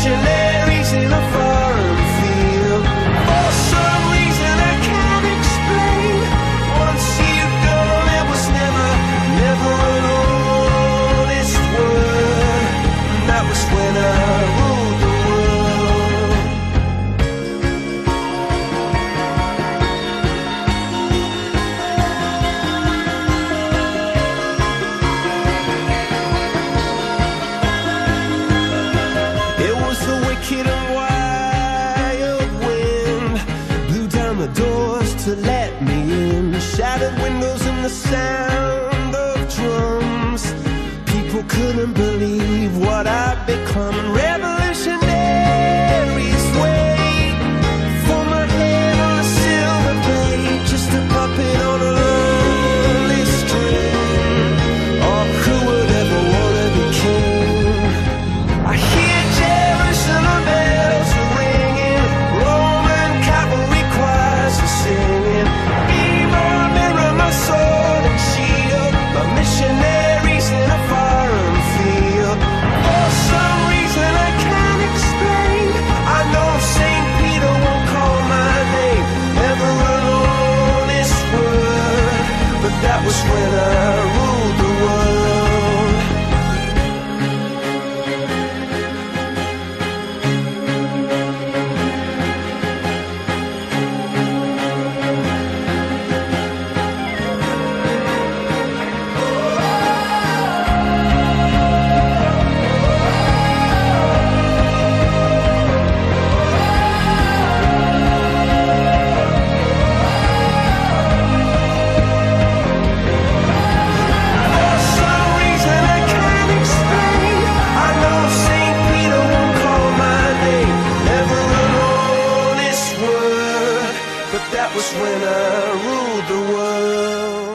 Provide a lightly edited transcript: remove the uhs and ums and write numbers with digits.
missionaries in a foreign field. For some reason I can't explain, once you've gone it was never an honest word. And that was when I ruled the world. It was the wicked and wild wind, blew down the doors to let me in, shattered windows and the sound of drums. People couldn't believe what I'd become. Revolutionaries wait for my head on a silver plate, just a puppet on a lonely string. Oh, who would ever wanna be king? I hear Jerusalem bells are ringing, Roman cavalry choirs are singing. Evil mirror, my sword and shield, my missionaries in a foreign field. For some reason I can't explain, I know St. Peter won't call my name, never an honest word. But that was when I ruled the world. For some reason I can't explain, I know St. Peter won't call my name, never an honest word. But that was when I ruled the world.